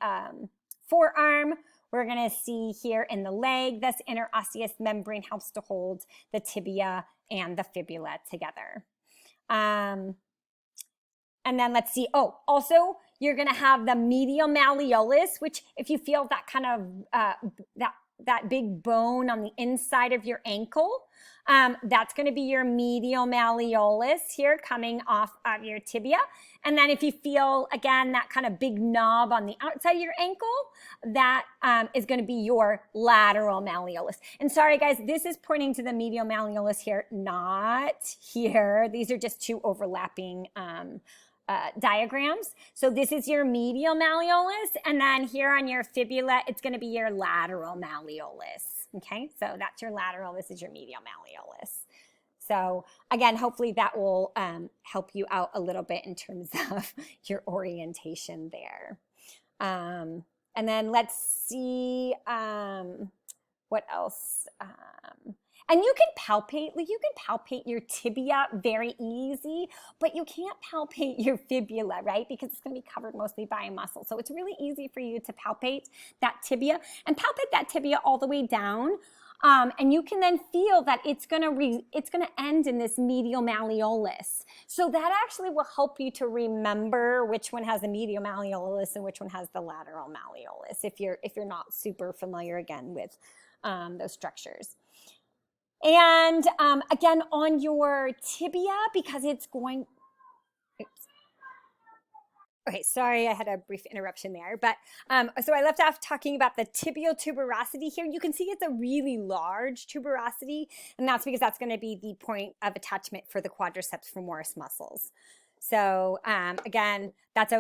forearm. We're going to see here in the leg, this interosseous membrane helps to hold the tibia and the fibula together. And then let's see. Oh, also you're going to have the medial malleolus, which if you feel that kind of, that big bone on the inside of your ankle, that's going to be your medial malleolus here coming off of your tibia. And then if you feel, again, that kind of big knob on the outside of your ankle, that is going to be your lateral malleolus. And sorry, guys, this is pointing to the medial malleolus here, not here. These are just two overlapping diagrams. So this is your medial malleolus, and then here on your fibula, it's going to be your lateral malleolus. Okay, so that's your lateral, this is your medial malleolus. So again, hopefully that will help you out a little bit in terms of your orientation there. And then let's see what else. And you can palpate, like you can palpate your tibia very easy, but you can't palpate your fibula, right? Because it's going to be covered mostly by a muscle. So it's really easy for you to palpate that tibia and palpate that tibia all the way down. And you can then feel that it's going to end in this medial malleolus. So that actually will help you to remember which one has the medial malleolus and which one has the lateral malleolus if you're not super familiar again with those structures. And again, on your tibia, because it's going, oops. Okay, sorry, I had a brief interruption there. But so I left off talking about the tibial tuberosity here. You can see it's a really large tuberosity, and that's because that's going to be the point of attachment for the quadriceps femoris muscles. So again, that's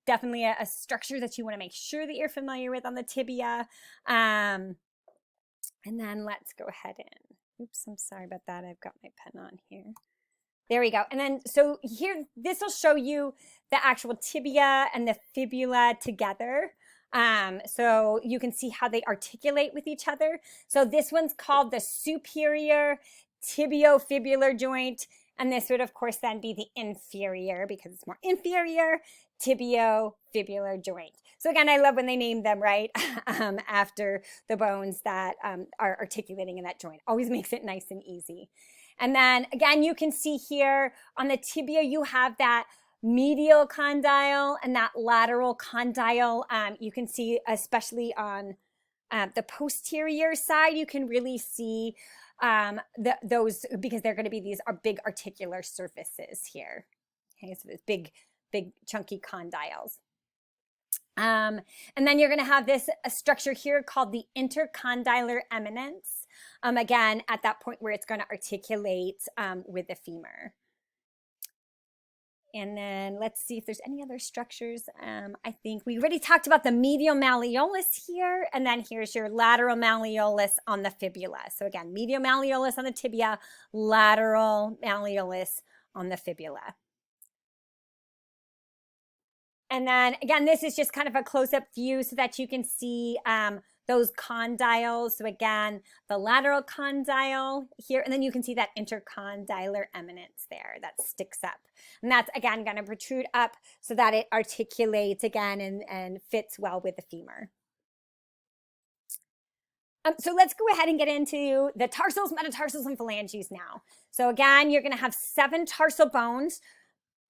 definitely a structure that you want to make sure that you're familiar with on the tibia. And then let's go ahead and, oops, I'm sorry about that. I've got my pen on here. There we go. And then, so here, this will show you the actual tibia and the fibula together. So you can see how they articulate with each other. So this one's called the superior tibiofibular joint. And this would, of course, then be the inferior, because it's more inferior, tibiofibular joint. So again, I love when they name them, right, after the bones that are articulating in that joint. Always makes it nice and easy. And then, again, you can see here on the tibia, you have that medial condyle and that lateral condyle. You can see, especially on the posterior side, you can really see those, because they're going to be these are big articular surfaces here. Okay, so there's big chunky condyles. And then you're going to have this structure here called the intercondylar eminence. Again, at that point where it's going to articulate with the femur. And then let's see if there's any other structures. I think we already talked about the medial malleolus here, and then here's your lateral malleolus on the fibula. So again, medial malleolus on the tibia, lateral malleolus on the fibula. And then again, this is just kind of a close-up view so that you can see those condyles. So again, the lateral condyle here, and then you can see that intercondylar eminence there that sticks up. And that's, again, going to protrude up so that it articulates again and fits well with the femur. So let's go ahead and get into the tarsals, metatarsals, and phalanges now. So again, you're going to have 7 tarsal bones.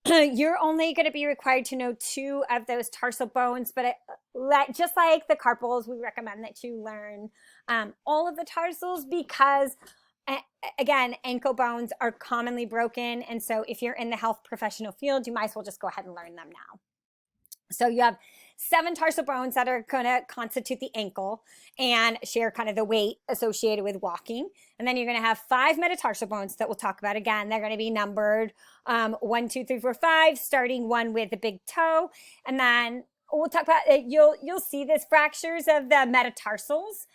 You're only going to be required to know 2 of those tarsal bones, but just like the carpals, we recommend that you learn all of the tarsals because, again, ankle bones are commonly broken. And so if you're in the health professional field, you might as well just go ahead and learn them now. So you have 7 tarsal bones that are going to constitute the ankle and share kind of the weight associated with walking. And then you're going to have 5 metatarsal bones that we'll talk about again. They're going to be numbered 1, 2, 3, 4, 5, starting 1 with the big toe. And then we'll talk about, you'll see these fractures of the metatarsals.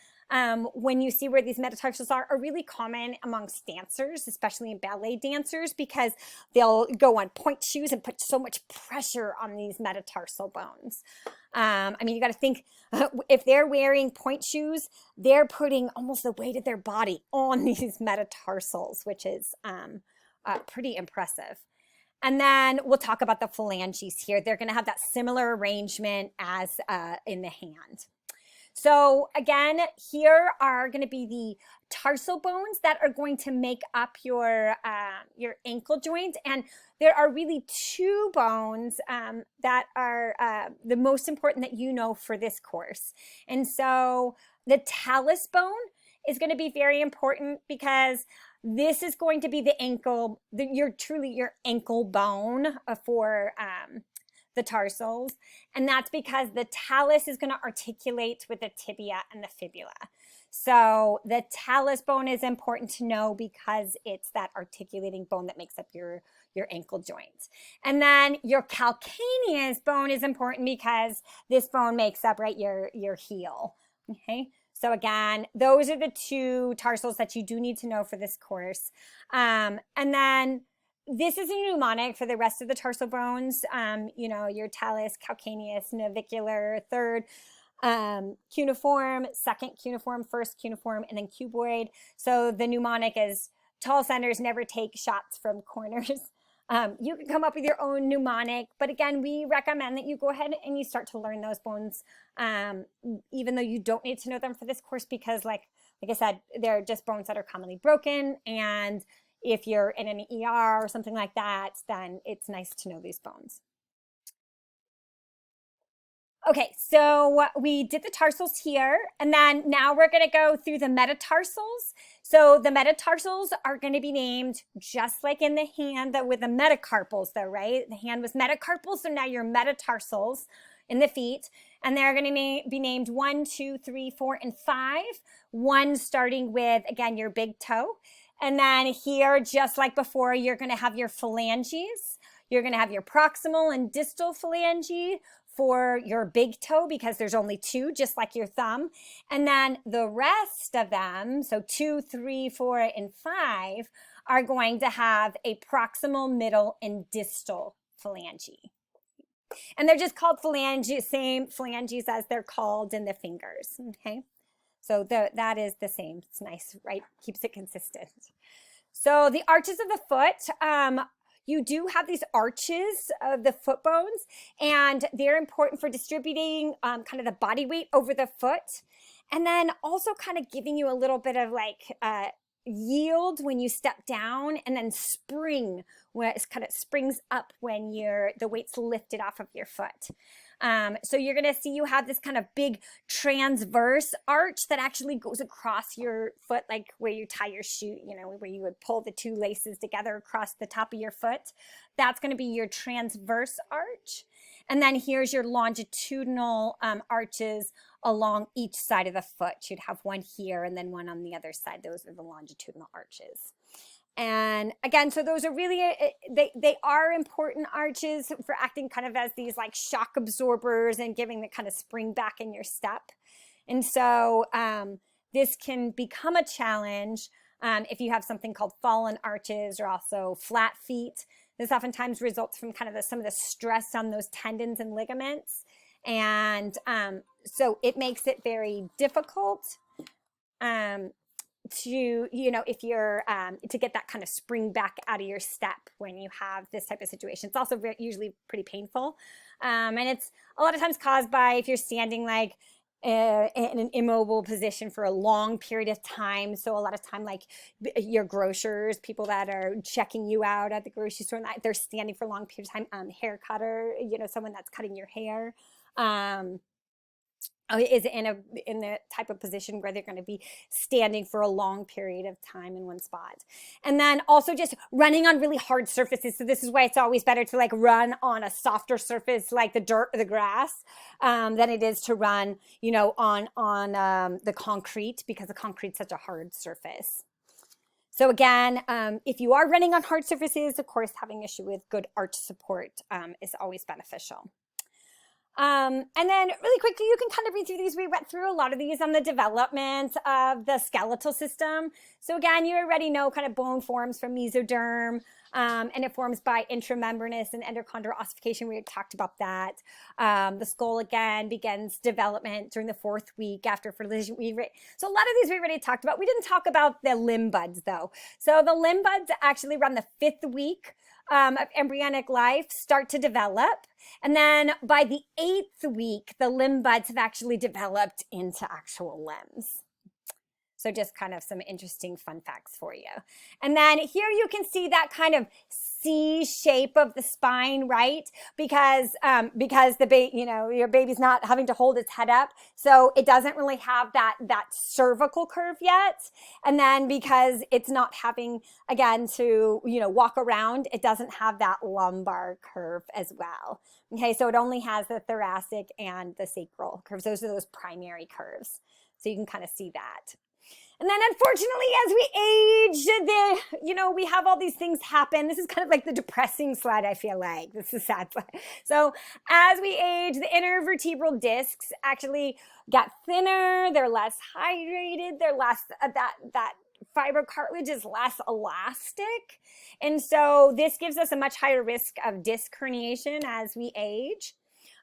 When you see where these metatarsals are really common amongst dancers, especially in ballet dancers, because they'll go on point shoes and put so much pressure on these metatarsal bones. I mean, you got to think, if they're wearing point shoes, they're putting almost the weight of their body on these metatarsals, which is pretty impressive. And then we'll talk about the phalanges here. They're going to have that similar arrangement as in the hand. So again, here are going to be the tarsal bones that are going to make up your ankle joint. And there are really two bones that are the most important that you know for this course. And so the talus bone is going to be very important because this is going to be the ankle, truly your ankle bone for the tarsals. And that's because the talus is going to articulate with the tibia and the fibula. So the talus bone is important to know because it's that articulating bone that makes up your ankle joint. And then your calcaneus bone is important because this bone makes up, right, your heel. Okay. So again, those are the two tarsals that you do need to know for this course. And then this is a mnemonic for the rest of the tarsal bones. You know, your talus, calcaneus, navicular, third, cuneiform, second cuneiform, first cuneiform, and then cuboid. So the mnemonic is tall centers never take shots from corners. You can come up with your own mnemonic, but again, we recommend that you go ahead and you start to learn those bones, even though you don't need to know them for this course, because like I said, they're just bones that are commonly broken. And if you're in an ER or something like that, then it's nice to know these bones. Okay, so we did the tarsals here, and then now we're going to go through the metatarsals. So the metatarsals are going to be named just like in the hand with the metacarpals though, right? The hand was metacarpal, so now your metatarsals in the feet, and they're going to be named 1, 2, 3, 4, and 5. 1 starting with, again, your big toe. And then here, just like before, you're going to have your phalanges. You're going to have your proximal and distal phalange for your big toe because there's only 2, just like your thumb. And then the rest of them, so 2, 3, 4, and 5, are going to have a proximal, middle, and distal phalange. And they're just called phalanges, same phalanges as they're called in the fingers, okay? So that is the same. It's nice, right? Keeps it consistent. So the arches of the foot, you do have these arches of the foot bones, and they're important for distributing kind of the body weight over the foot, and then also kind of giving you a little bit of like yield when you step down, and then spring where it kind of springs up when the weight's lifted off of your foot. So you're going to see you have this kind of big transverse arch that actually goes across your foot, like where you tie your shoe, you know, where you would pull the 2 laces together across the top of your foot. That's going to be your transverse arch. And then here's your longitudinal arches along each side of the foot. You'd have one here and then one on the other side. Those are the longitudinal arches. And again, so those are really, they are important arches for acting kind of as these like shock absorbers and giving the kind of spring back in your step. And so this can become a challenge if you have something called fallen arches or also flat feet. This oftentimes results from kind of some of the stress on those tendons and ligaments. And so it makes it very difficult to, you know, if you're to get that kind of spring back out of your step when you have this type of situation. It's also usually pretty painful, and it's a lot of times caused by if you're standing like in an immobile position for a long period of time. So a lot of time, like your grocers, people that are checking you out at the grocery store, they're standing for a long period of time. Hair cutter, you know, someone that's cutting your hair. Is in the type of position where they're going to be standing for a long period of time in one spot. And then also just running on really hard surfaces. So this is why it's always better to like run on a softer surface like the dirt or the grass than it is to run, you know, on the concrete, because the concrete's such a hard surface. So again, if you are running on hard surfaces, of course, having an issue with good arch support is always beneficial. And then really quickly, you can kind of read through these. We went through a lot of these on the development of the skeletal system. So again, you already know kind of bone forms from mesoderm. And it forms by intramembranous and endochondral ossification. We had talked about that. The skull, again, begins development during the 4th week after fertilization. So a lot of these we already talked about. We didn't talk about the limb buds, though. So the limb buds actually around the 5th week of embryonic life start to develop. And then by the 8th week, the limb buds have actually developed into actual limbs. So just kind of some interesting fun facts for you. And then here you can see that kind of C shape of the spine, right? Because your baby's not having to hold its head up, so it doesn't really have that cervical curve yet. And then because it's not having, again, to walk around, it doesn't have that lumbar curve as well. Okay, so it only has the thoracic and the sacral curves. Those are those primary curves. So you can kind of see that. And then unfortunately, as we age, we have all these things happen. This is kind of like the depressing slide, I feel like. This is a sad slide. So as we age, the intervertebral discs actually get thinner. They're less hydrated. They're less, that fibrocartilage is less elastic. And so this gives us a much higher risk of disc herniation as we age.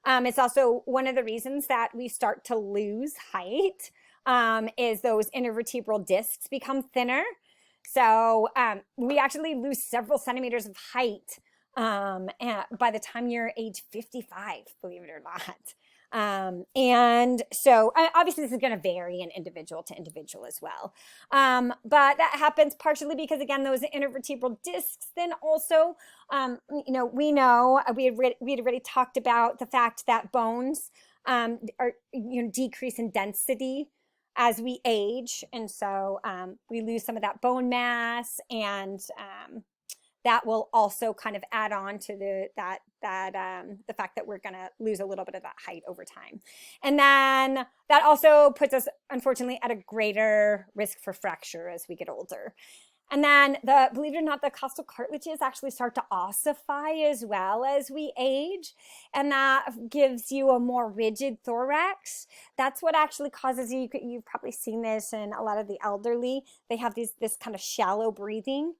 It's also one of the reasons that we start to lose height. Is those intervertebral discs become thinner. So we actually lose several centimeters of height by the time you're age 55, believe it or not. And so obviously this is going to vary in individual to individual as well. But that happens partially because, again, those intervertebral discs then also, we know we had already talked about the fact that bones decrease in density as we age, and so we lose some of that bone mass, and that will also kind of add on to the fact that we're going to lose a little bit of that height over time. And then that also puts us, unfortunately, at a greater risk for fracture as we get older. And then, believe it or not, the costal cartilages actually start to ossify as well as we age. And that gives you a more rigid thorax. That's what actually causes you've probably seen this in a lot of the elderly. They have this kind of shallow breathing.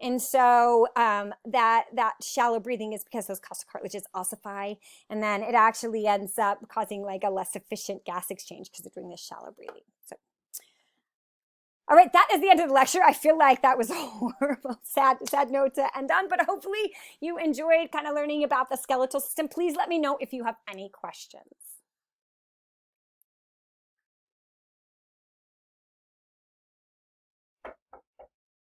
And so that shallow breathing is because those costal cartilages ossify. And then it actually ends up causing like a less efficient gas exchange because they're doing this shallow breathing. So. All right, that is the end of the lecture. I feel like that was a horrible, sad note to end on, but hopefully you enjoyed kind of learning about the skeletal system. Please let me know if you have any questions.